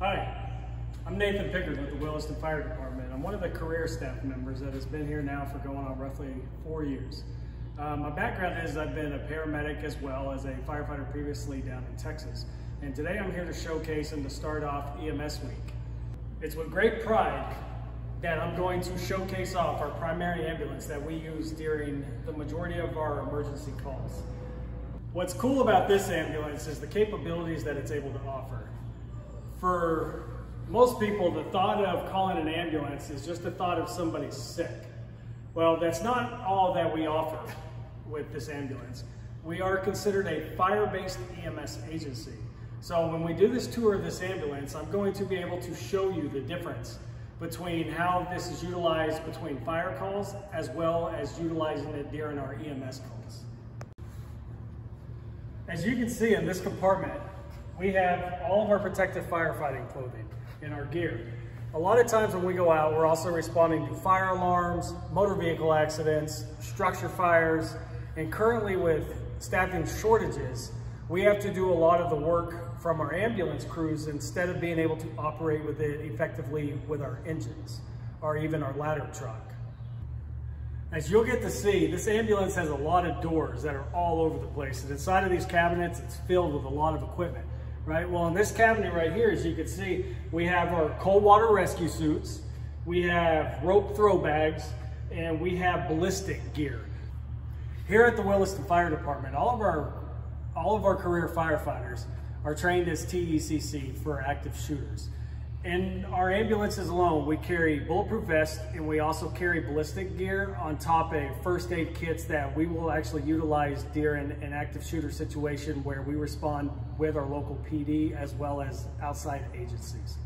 Hi, I'm Nathan Pickard with the Williston Fire Department. I'm one of the career staff members that has been here now for going on roughly 4 years. My background is I've been a paramedic as well as a firefighter previously down in Texas. And today I'm here to showcase and to start off EMS Week. It's with great pride that I'm going to showcase off our primary ambulance that we use during the majority of our emergency calls. What's cool about this ambulance is the capabilities that it's able to offer. For most people, the thought of calling an ambulance is just the thought of somebody sick. Well, that's not all that we offer with this ambulance. We are considered a fire-based EMS agency. So when we do this tour of this ambulance, I'm going to be able to show you the difference between how this is utilized between fire calls as well as utilizing it during our EMS calls. As you can see in this compartment, we have all of our protective firefighting clothing in our gear. A lot of times when we go out, we're also responding to fire alarms, motor vehicle accidents, structure fires, and currently with staffing shortages, we have to do a lot of the work from our ambulance crews instead of being able to operate with it effectively with our engines or even our ladder truck. As you'll get to see, this ambulance has a lot of doors that are all over the place. And inside of these cabinets, it's filled with a lot of equipment. Right, well, in this cabinet right here, as you can see, we have our cold water rescue suits, we have rope throw bags, and we have ballistic gear. Here at the Williston Fire Department, all of our career firefighters are trained as TECC for active shooters. In our ambulances alone, we carry bulletproof vests and we also carry ballistic gear on top of first aid kits that we will actually utilize during an active shooter situation where we respond with our local PD as well as outside agencies.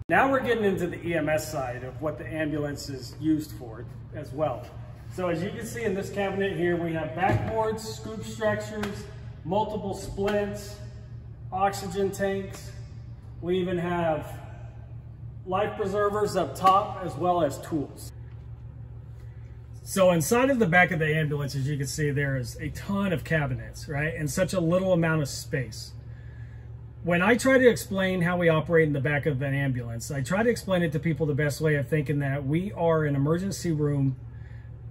Now we're getting into the EMS side of what the ambulance is used for as well. So as you can see in this cabinet here, we have backboards, scoop structures, multiple splints, oxygen tanks. We even have life preservers up top as well as tools. So inside of the back of the ambulance, as you can see, there is a ton of cabinets, right? And such a little amount of space. When I try to explain how we operate in the back of an ambulance, I try to explain it to people the best way of thinking that we are an emergency room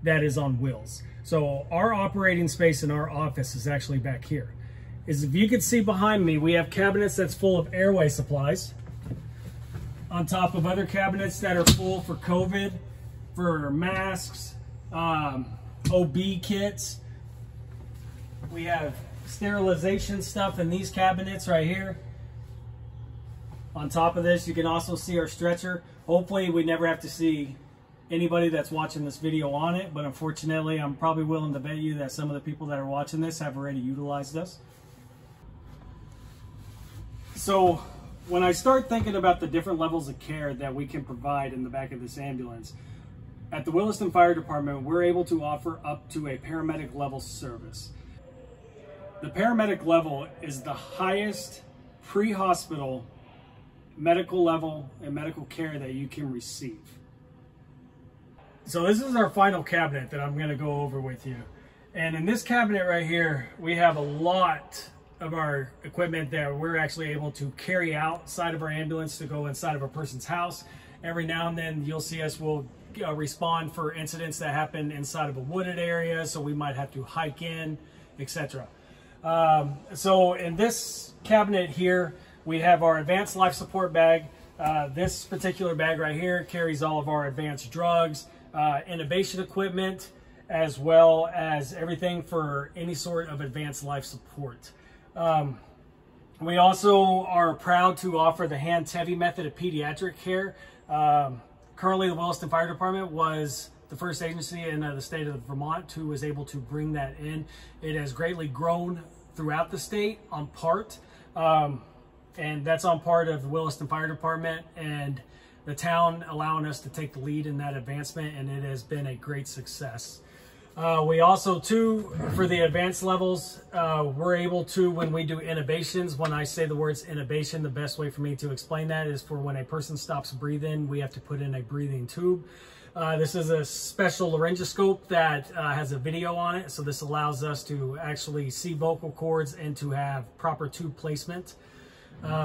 that is on wheels. So our operating space in our office is actually back here. If you can see behind me, we have cabinets that's full of airway supplies, on top of other cabinets that are full for COVID, for masks, OB kits. We have sterilization stuff in these cabinets right here. On top of this, you can also see our stretcher. Hopefully we never have to see anybody that's watching this video on it, but unfortunately, I'm probably willing to bet you that some of the people that are watching this have already utilized us. So when I start thinking about the different levels of care that we can provide in the back of this ambulance, at the Williston Fire Department, we're able to offer up to a paramedic level service. The paramedic level is the highest pre-hospital medical level and medical care that you can receive. So this is our final cabinet that I'm going to go over with you. And in this cabinet right here, we have a lot of our equipment that we're actually able to carry outside of our ambulance to go inside of a person's house. Every now and then you'll see us, we'll respond for incidents that happen inside of a wooded area, so we might have to hike in, etc. So in this cabinet here, we have our advanced life support bag. This particular bag right here carries all of our advanced drugs, intubation equipment, as well as everything for any sort of advanced life support. We also are proud to offer the hand-TEVI method of pediatric care. Currently, the Williston Fire Department was the first agency in the state of Vermont who was able to bring that in. It has greatly grown throughout the state on part, and that's on part of the Williston Fire Department and the town allowing us to take the lead in that advancement, and it has been a great success. We also, too, for the advanced levels, we're able to, when we do intubations, when I say the words intubation, the best way for me to explain that is for when a person stops breathing, we have to put in a breathing tube. This is a special laryngoscope that has a video on it, so this allows us to actually see vocal cords and to have proper tube placement.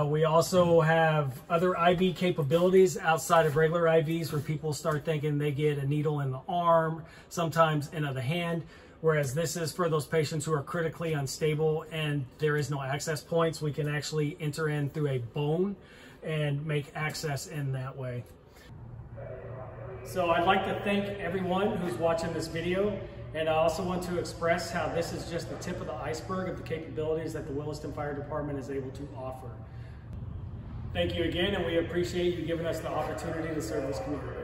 We also have other IV capabilities outside of regular IVs where people start thinking they get a needle in the arm, sometimes in the hand, whereas this is for those patients who are critically unstable and there is no access points. We can actually enter in through a bone and make access in that way. So I'd like to thank everyone who's watching this video, and I also want to express how this is just the tip of the iceberg of the capabilities that the Williston Fire Department is able to offer. Thank you again, and we appreciate you giving us the opportunity to serve this community.